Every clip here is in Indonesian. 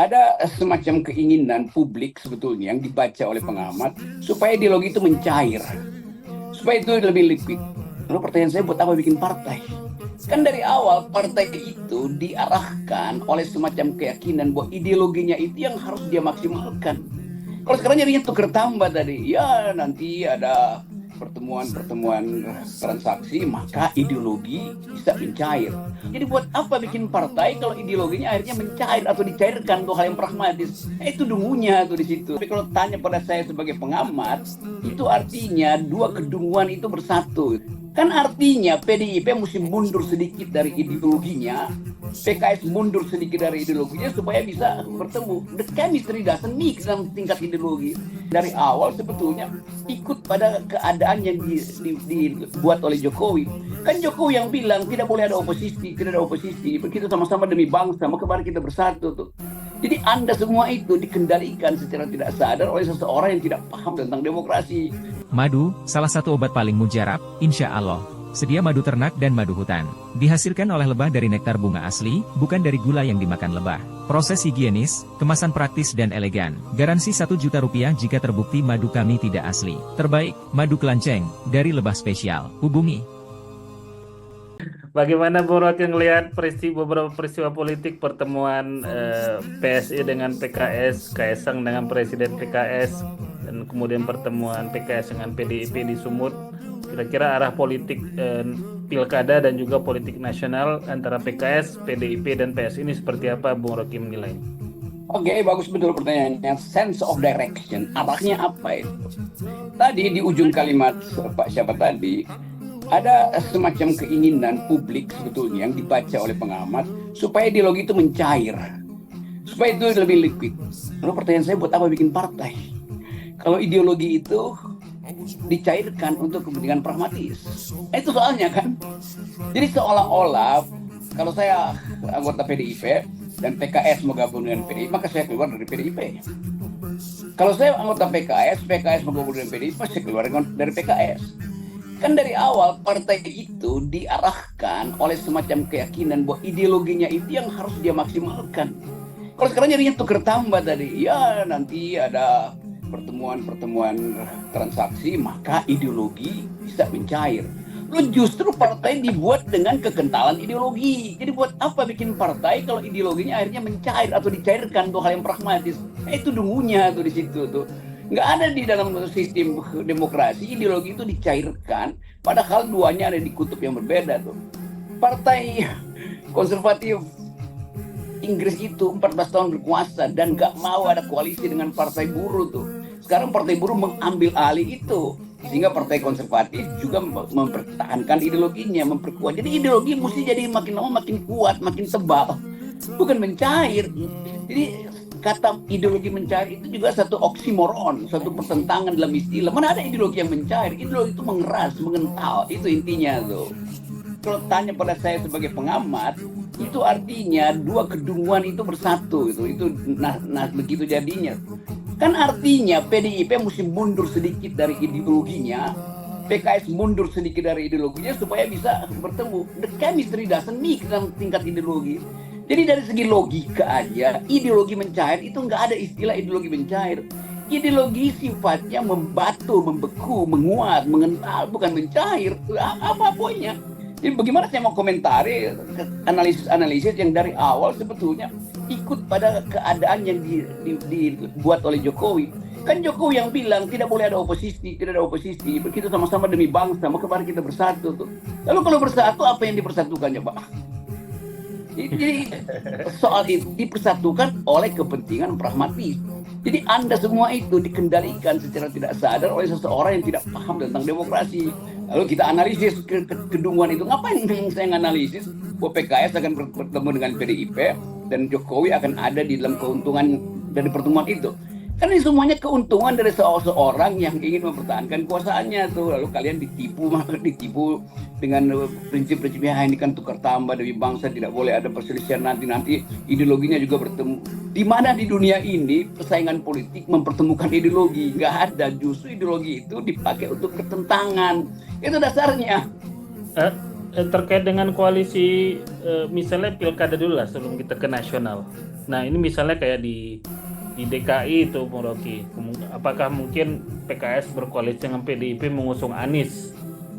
ada semacam keinginan publik sebetulnya yang dibaca oleh pengamat supaya ideologi itu mencair, supaya itu lebih liquid. Lalu pertanyaan saya, buat apa bikin partai? Kan dari awal partai itu diarahkan oleh semacam keyakinan bahwa ideologinya itu yang harus dia maksimalkan. Kalau sekarang jadinya tuker tambah tadi, ya nanti ada pertemuan-pertemuan transaksi, maka ideologi bisa mencair. Jadi buat apa bikin partai kalau ideologinya akhirnya mencair atau dicairkan untuk hal yang pragmatis? Itu dungunya tuh di situ. Tapi kalau tanya pada saya sebagai pengamat, itu artinya dua kedunguan itu bersatu. Kan artinya PDIP mesti mundur sedikit dari ideologinya, PKS mundur sedikit dari ideologinya supaya bisa bertemu. The chemistry doesn't mix dalam tingkat ideologi. Dari awal sebetulnya ikut pada keadaan yang dibuat oleh Jokowi. Kan Jokowi yang bilang tidak boleh ada oposisi, tidak ada oposisi. Kita sama-sama demi bangsa, maka mari kita bersatu tuh. Jadi Anda semua itu dikendalikan secara tidak sadar oleh seseorang yang tidak paham tentang demokrasi. Madu, salah satu obat paling mujarab, insya Allah. Sedia madu ternak dan madu hutan. Dihasilkan oleh lebah dari nektar bunga asli, bukan dari gula yang dimakan lebah. Proses higienis, kemasan praktis dan elegan. Garansi 1 juta rupiah jika terbukti madu kami tidak asli. Terbaik, madu kelanceng, dari lebah spesial. Hubungi. Bagaimana Bung Rocky ngelihat beberapa peristiwa politik pertemuan PSI dengan PKS, Kaesang dengan Presiden PKS, dan kemudian pertemuan PKS dengan PDIP di Sumut. Kira-kira arah politik pilkada dan juga politik nasional antara PKS, PDIP, dan PSI ini seperti apa Bung Rocky menilai? Oke, bagus betul pertanyaannya. Sense of direction, arahnya apa itu? Tadi di ujung kalimat Pak siapa tadi, ada semacam keinginan publik sebetulnya yang dibaca oleh pengamat supaya ideologi itu mencair, supaya itu lebih liquid. Lalu pertanyaan saya, buat apa bikin partai? Kalau ideologi itu dicairkan untuk kepentingan pragmatis, itu soalnya kan. Jadi seolah-olah kalau saya anggota PDIP dan PKS mau gabung dengan PDIP, maka saya keluar dari PDIP. Kalau saya anggota PKS mau gabung dengan PDIP, saya keluar dari PKS. Kan dari awal partai itu diarahkan oleh semacam keyakinan bahwa ideologinya itu yang harus dia maksimalkan. Kalau sekarang jadinya tuker tambah tadi, ya nanti ada pertemuan-pertemuan transaksi, maka ideologi bisa mencair. Lo justru partai dibuat dengan kekentalan ideologi. Jadi buat apa bikin partai kalau ideologinya akhirnya mencair atau dicairkan untuk hal yang pragmatis? Itu dungunya tuh di situ tuh. Nggak ada di dalam sistem demokrasi ideologi itu dicairkan, padahal duanya ada di kutub yang berbeda tuh. Partai konservatif Inggris itu 14 tahun berkuasa dan nggak mau ada koalisi dengan partai buruh tuh. Sekarang partai buruh mengambil alih itu, sehingga partai konservatif juga mempertahankan ideologinya, memperkuat. Jadi ideologi mesti jadi makin lama makin kuat, makin tebal, bukan mencair. Jadi kata ideologi mencair itu juga satu oksimoron, satu pertentangan dalam istilah. Mana ada ideologi yang mencair? Ideologi itu mengeras, mengental, itu intinya tuh. Kalau tanya pada saya sebagai pengamat, itu artinya dua kedunguan itu bersatu, itu begitu jadinya. Kan artinya PDIP mesti mundur sedikit dari ideologinya, PKS mundur sedikit dari ideologinya supaya bisa bertemu. The chemistry doesn't mix dalam tingkat ideologi. Jadi dari segi logika aja, ideologi mencair itu nggak ada istilah ideologi mencair. Ideologi sifatnya membatu, membeku, menguat, mengental, bukan mencair. Apa poinnya? Jadi bagaimana saya mau komentari analisis yang dari awal sebetulnya ikut pada keadaan yang dibuat oleh Jokowi. Kan Jokowi yang bilang tidak boleh ada oposisi, tidak ada oposisi. Kita sama-sama demi bangsa, maka mari kita bersatu tuh. Lalu kalau bersatu apa yang dipersatukannya, Pak? Jadi soal itu dipersatukan oleh kepentingan pragmatis. Jadi Anda semua itu dikendalikan secara tidak sadar oleh seseorang yang tidak paham tentang demokrasi. Lalu kita analisis kedunguan itu. Ngapain saya nganalisis bahwa PKS akan bertemu dengan PDIP dan Jokowi akan ada di dalam keuntungan dari pertemuan itu. Karena ini semuanya keuntungan dari seorang yang ingin mempertahankan kuasaannya tuh. Lalu kalian ditipu dengan prinsip-prinsipnya, ini kan tukar tambah demi bangsa, tidak boleh ada perselisihan, nanti ideologinya juga bertemu. Di mana di dunia ini persaingan politik mempertemukan ideologi? Nggak ada, justru ideologi itu dipakai untuk ketentangan. Itu dasarnya. Terkait dengan koalisi, misalnya pilkada dulu lah sebelum kita ke nasional. Nah, ini misalnya kayak di DKI itu, Bung Rocky. Apakah mungkin PKS berkoalisi dengan PDIP mengusung Anies?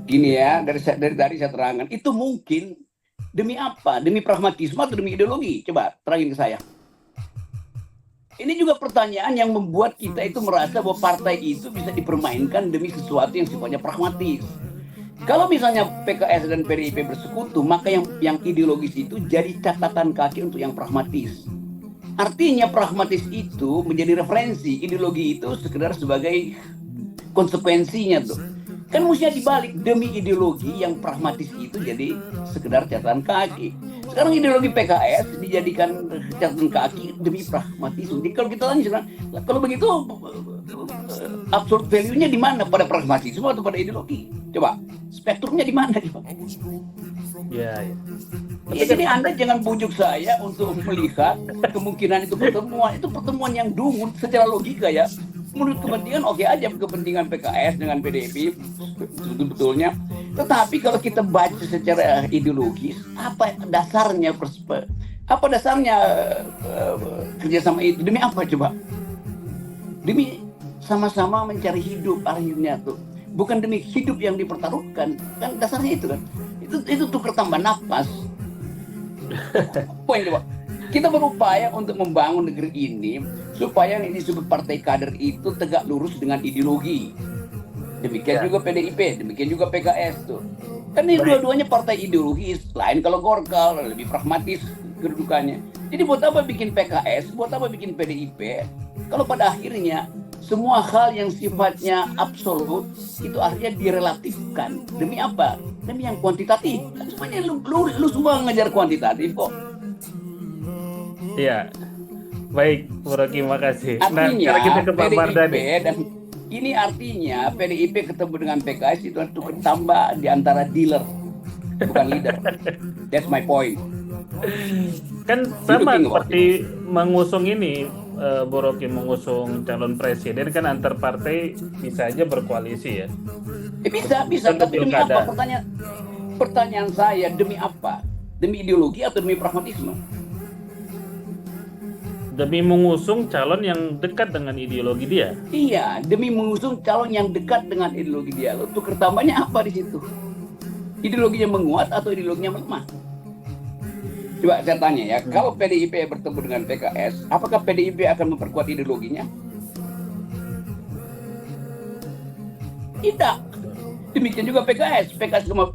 Gini ya, dari tadi saya terangkan, itu mungkin demi apa? Demi pragmatisme atau demi ideologi? Coba terangin ke saya. Ini juga pertanyaan yang membuat kita itu merasa bahwa partai itu bisa dipermainkan demi sesuatu yang sifatnya pragmatis. Kalau misalnya PKS dan PDIP bersekutu, maka yang ideologis itu jadi catatan kaki untuk yang pragmatis. Artinya pragmatis itu menjadi referensi, ideologi itu sekedar sebagai konsekuensinya tuh. Kan mestinya dibalik, demi ideologi yang pragmatis itu jadi sekedar catatan kaki. Sekarang ideologi PKS dijadikan catatan kaki demi pragmatisme. Jadi kalau kita tanya sekarang, kalau begitu absurd value-nya di mana? Pada pragmatisme atau pada ideologi? Coba, spektrumnya di mana? Coba. Ya. Ya, jadi Anda jangan bujuk saya untuk melihat kemungkinan itu pertemuan. Itu pertemuan yang dungu secara logika ya. Menurut kepentingan oke aja, kepentingan PKS dengan PDIP betul-betulnya. Tetapi kalau kita baca secara ideologis, apa dasarnya kerjasama itu? Demi apa coba? Demi sama-sama mencari hidup akhirnya tuh. Bukan demi hidup yang dipertaruhkan. Kan dasarnya itu kan. Itu tukar tambah nafas. Poin coba. Kita berupaya untuk membangun negeri ini supaya yang disebut partai kader itu tegak lurus dengan ideologi. Demikian juga PDIP, demikian juga PKS tuh. Kan ini dua-duanya partai ideologis. Lain kalau Golkar lebih pragmatis kedudukannya. Jadi buat apa bikin PKS, buat apa bikin PDIP? Kalau pada akhirnya semua hal yang sifatnya absolut itu akhirnya direlatifkan. Demi apa? Demi yang kuantitatif. Kan semuanya lu semua ngejar kuantitatif kok. Iya. Baik, Bung Rocky, makasih. Artinya, nah, kita ke Pak Mardhani. dan ini artinya PDIP ketemu dengan PKS itu tukar tambah di antara dealer, bukan leader. That's my point. Kan sama seperti mengusung ini, Bung Rocky mengusung calon presiden kan antar partai bisa aja berkoalisi ya. Bisa. Tapi demi apa? Pertanyaan saya, demi apa? Demi ideologi atau demi pragmatisme? Demi mengusung calon yang dekat dengan ideologi dia. Iya, demi mengusung calon yang dekat dengan ideologi dia. Lalu tukar tambahnya apa di situ? Ideologinya menguat atau ideologinya melemah? Coba saya tanya ya, kalau PDIP bertemu dengan PKS, apakah PDIP akan memperkuat ideologinya? Tidak. Demikian juga PKS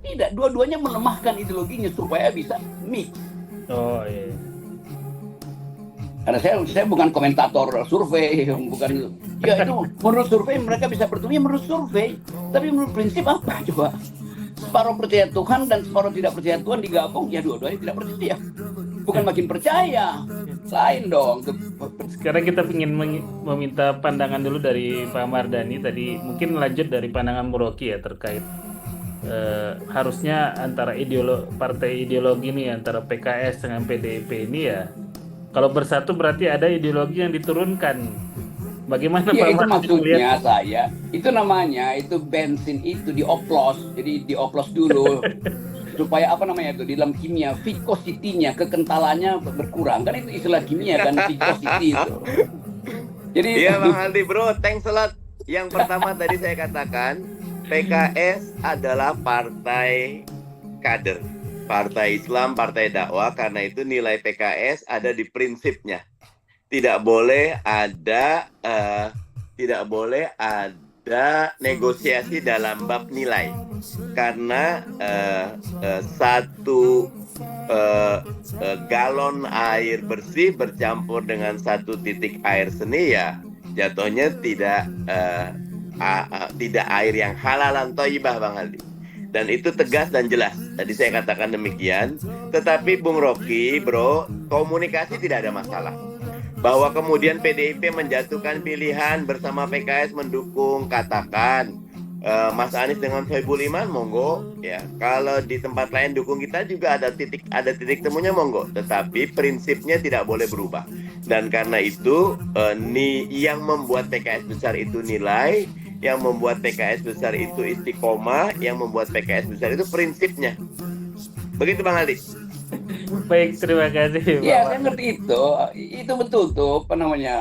tidak. Dua-duanya melemahkan ideologinya supaya bisa mix. Oh iya. Karena saya bukan komentator survei, bukan. Ya itu menurut survei mereka bisa bertemu ya menurut survei. Tapi menurut prinsip apa coba? Separuh percaya Tuhan dan separuh tidak percaya Tuhan digabung, ya dua-duanya tidak percaya. Bukan makin percaya, lain dong. Sekarang kita ingin meminta pandangan dulu dari Pak Mardhani. Tadi mungkin lanjut dari pandangan Bung Rocky ya terkait harusnya antara partai ideologi ini antara PKS dengan PDIP ini ya. Kalau bersatu berarti ada ideologi yang diturunkan. Bagaimana ya, Pak itu maksudnya lihat? saya. Itu namanya itu bensin itu dioplos. Jadi dioplos dulu supaya apa namanya itu di dalam kimia viscosity-nya, kekentalannya berkurang. Kan itu istilah kimia kan viscosity itu. Jadi iya Bang Aldi bro, thanks a lot. Yang pertama tadi saya katakan PKS adalah partai kader. Partai Islam, partai dakwah, karena itu nilai PKS ada di prinsipnya. Tidak boleh ada negosiasi dalam bab nilai, karena satu galon air bersih bercampur dengan satu titik air seni ya jatuhnya tidak air yang halalan thayyibah Bang Aldi. Dan itu tegas dan jelas. Tadi saya katakan demikian. Tetapi Bung Rocky, bro, komunikasi tidak ada masalah. Bahwa kemudian PDIP menjatuhkan pilihan bersama PKS mendukung, katakan Mas Anies dengan Soebul Iman, monggo. Ya, kalau di tempat lain dukung kita juga ada titik temunya, monggo. Tetapi prinsipnya tidak boleh berubah. Dan karena itu yang membuat PKS besar itu nilai, yang membuat PKS besar itu istiqomah, yang membuat PKS besar itu prinsipnya. Begitu Bang Aldi. Baik, terima kasih, Pak Iya, saya Mardhani. ngerti itu. Itu betul tuh, apa namanya?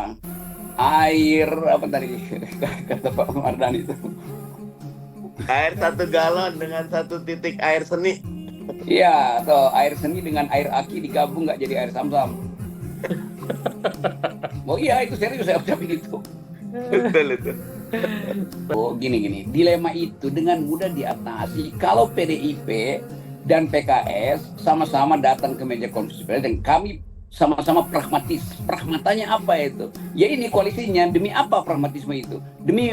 Air apa tadi kata Pak Mardhani itu. Air 1 galon dengan 1 titik air seni. Iya, atau air seni dengan air aki digabung nggak jadi air Samsam. Oh iya, itu serius saya ucapin itu. Betul itu. Oh, gini, dilema itu dengan mudah diatasi kalau PDIP dan PKS sama-sama datang ke meja konstitusi dan kami sama-sama pragmatis. Pragmatanya apa itu? Ya ini koalisinya demi apa pragmatisme itu? Demi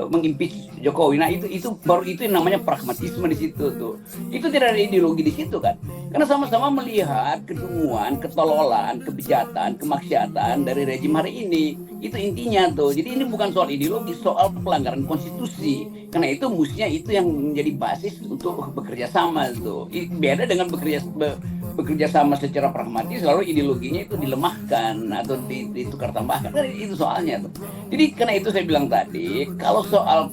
mengimpeach Jokowi. Nah itu baru itu yang namanya pragmatisme di situ tuh. Itu tidak ada ideologi di situ kan? Karena sama-sama melihat kedunguan, ketololan, kebejatan, kemaksiatan dari rejim hari ini. Itu intinya tuh. Jadi ini bukan soal ideologi, soal pelanggaran konstitusi. Karena itu mestinya itu yang menjadi basis untuk bekerja sama tuh. Beda dengan bekerja sama secara pragmatis lalu ideologinya itu dilemahkan atau ditukar tambahkan. Kan itu soalnya tuh. Jadi karena itu saya bilang tadi, kalau soal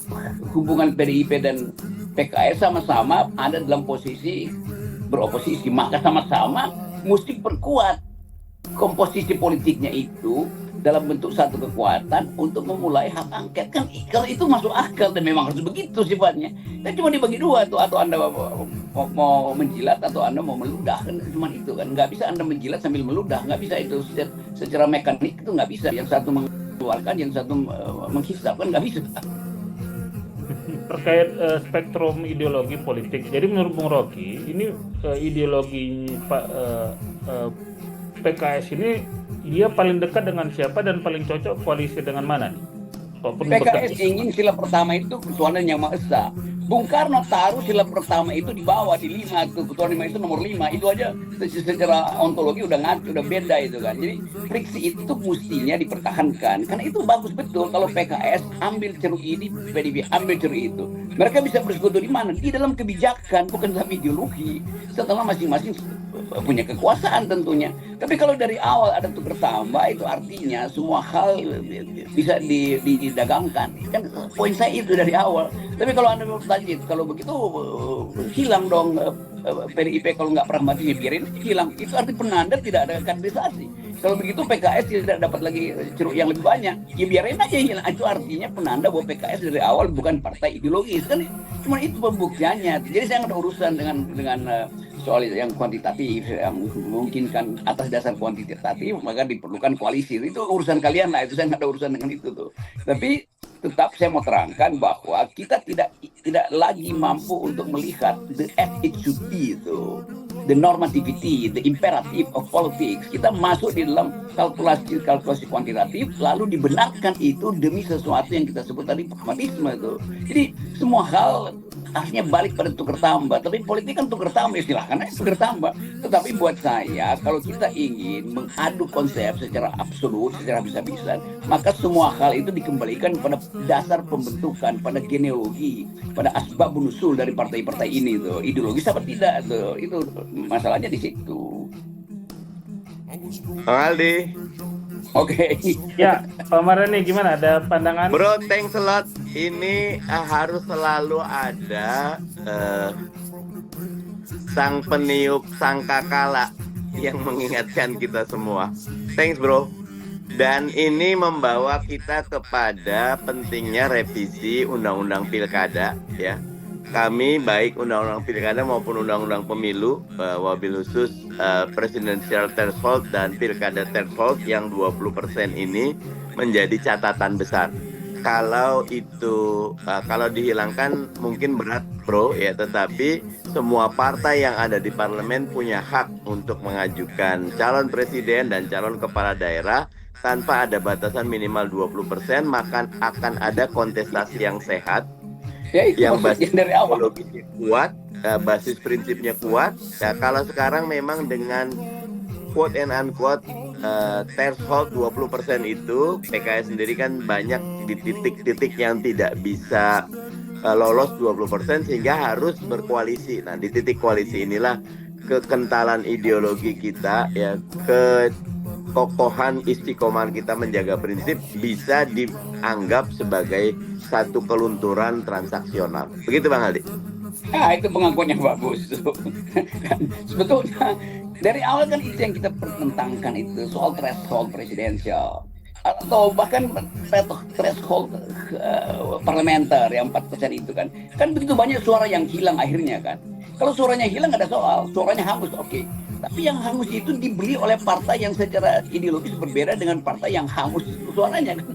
hubungan PDIP dan PKS sama-sama ada dalam posisi beroposisi, maka sama-sama mesti perkuat komposisi politiknya itu dalam bentuk satu kekuatan untuk memulai hak angket. Kan kalau itu masuk akal dan memang harus begitu sifatnya. Kan cuma dibagi dua tuh, atau Anda mau menjilat atau Anda mau meludah, kan cuma itu kan. Nggak bisa Anda menjilat sambil meludah, nggak bisa itu secara mekanik itu nggak bisa. Yang satu mengeluarkan, yang satu menghisap, kan nggak bisa. Terkait spektrum ideologi politik. Jadi menurut Bung Rocky, ini ideologi PKS ini dia paling dekat dengan siapa dan paling cocok koalisi dengan mana nih? PKS ingin sila pertama itu Ketuhanan Yang Maha Esa. Bung Karno taruh sila pertama itu di bawah, di 5 tuh, Ketuhanan Yang Maha Esa nomor 5. Itu aja secara ontologi udah ngaco, udah beda itu kan. Jadi friksi itu mestinya dipertahankan. Karena itu bagus betul kalau PKS ambil ceruk ini, PDIP ambil ceruk itu. Mereka bisa bersekutu di mana? Di dalam kebijakan, bukan dalam ideologi. Setelah masing-masing punya kekuasaan tentunya. Tapi kalau dari awal ada tukar tambah, itu artinya semua hal bisa didagangkan. Kan poin saya itu dari awal. Tapi kalau Anda bertanya, kalau begitu hilang dong PDIP kalau nggak pragmatis, ya biarin hilang. Itu arti penanda tidak ada kaderisasi. Kalau begitu PKS tidak dapat lagi ceruk yang lebih banyak, ya biarin aja hilang. Itu artinya penanda bahwa PKS dari awal bukan partai ideologis. Kan cuma itu pembuktiannya. Jadi saya nggak ada urusan dengan soal yang kuantitatif, yang memungkinkan atas dasar kuantitatif maka diperlukan koalisi. Itu urusan kalian lah, itu saya nggak ada urusan dengan itu tuh. Tapi tetap saya mau terangkan bahwa kita tidak lagi mampu untuk melihat the as it should be itu, the normativity, the imperative of politics. Kita masuk di dalam kalkulasi kuantitatif lalu dibenarkan itu demi sesuatu yang kita sebut tadi pragmatisme itu. Jadi semua hal akhirnya balik pada tukar tambah. Tapi politik kan tukar tambah, silahkan aja tukar tambah. Tetapi buat saya, kalau kita ingin mengadu konsep secara absolut, secara bisa-bisa, maka semua hal itu dikembalikan pada dasar pembentukan, pada genealogi, pada asbab nusul dari partai-partai ini tuh. Ideologis apa tidak tuh? Itu masalahnya di situ. Bang Aldi. Oke. Ya, Pak Mardhani gimana? Ada pandangan? Bro, thanks a lot. Ini harus selalu ada sang peniup sangkakala yang mengingatkan kita semua. Thanks bro. Dan ini membawa kita kepada pentingnya revisi Undang-Undang Pilkada ya. Kami baik Undang-Undang Pilkada maupun Undang-Undang Pemilu, wabil khusus Presidential Threshold dan Pilkada Threshold yang 20% ini menjadi catatan besar. Kalau dihilangkan mungkin berat bro ya, tetapi semua partai yang ada di parlemen punya hak untuk mengajukan calon presiden dan calon kepala daerah tanpa ada batasan minimal 20%, maka akan ada kontestasi yang sehat. Ya, itu yang basis dari awal ideologinya kuat, basis prinsipnya kuat. Ya, kalau sekarang memang dengan quote and unquote threshold 20% itu, PKS sendiri kan banyak di titik-titik yang tidak bisa lolos 20% sehingga harus berkoalisi. Nah, di titik koalisi inilah kekentalan ideologi kita ya, kokohan istiqomah kita menjaga prinsip bisa dianggap sebagai satu kelunturan transaksional. Begitu Bang Aldi. Itu pengakuan yang bagus. Kan, sebetulnya dari awal kan itu yang kita pertentangkan itu soal threshold presidensial atau bahkan threshold parlementer yang 4% itu kan begitu banyak suara yang hilang akhirnya kan. Kalau suaranya hilang ada soal, suaranya hangus oke. Tapi yang hangus itu dibeli oleh partai yang secara ideologis berbeda dengan partai yang hangus suaranya kan.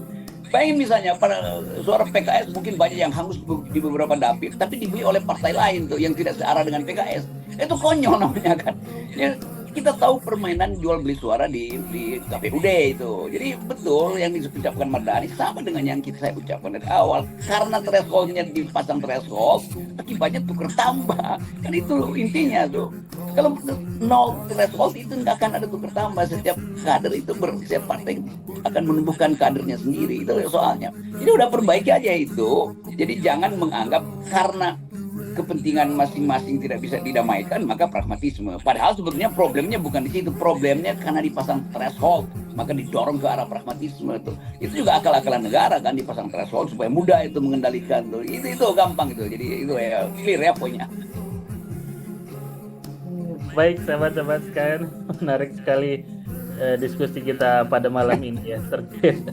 Bayangin misalnya pada suara PKS mungkin banyak yang hangus di beberapa dapil, tapi dibeli oleh partai lain tuh yang tidak searah dengan PKS. Itu konyol namanya kan. Ya, kita tahu permainan jual beli suara di KPUD itu. Jadi betul yang diucapkan Mardhani sama dengan yang saya ucapkan dari awal. Karena thresholdnya dipasang threshold, akibatnya tukar tambah. Kan itu intinya tuh. Kalau nol threshold itu nggak akan ada tukar tambah. Setiap kader itu setiap partai akan menumbuhkan kadernya sendiri. Itu soalnya. Jadi udah perbaiki aja itu. Jadi jangan menganggap karena kepentingan masing-masing tidak bisa didamaikan maka pragmatisme. Padahal sebetulnya problemnya bukan di situ, problemnya karena dipasang threshold maka didorong ke arah pragmatisme tuh. Itu juga akal-akalan negara kan dipasang threshold supaya mudah itu mengendalikan tuh. Itu gampang itu. Jadi itu ya clear ya poinnya. Baik sahabat-sahabat sekalian, menarik sekali diskusi kita pada malam ini ya terkait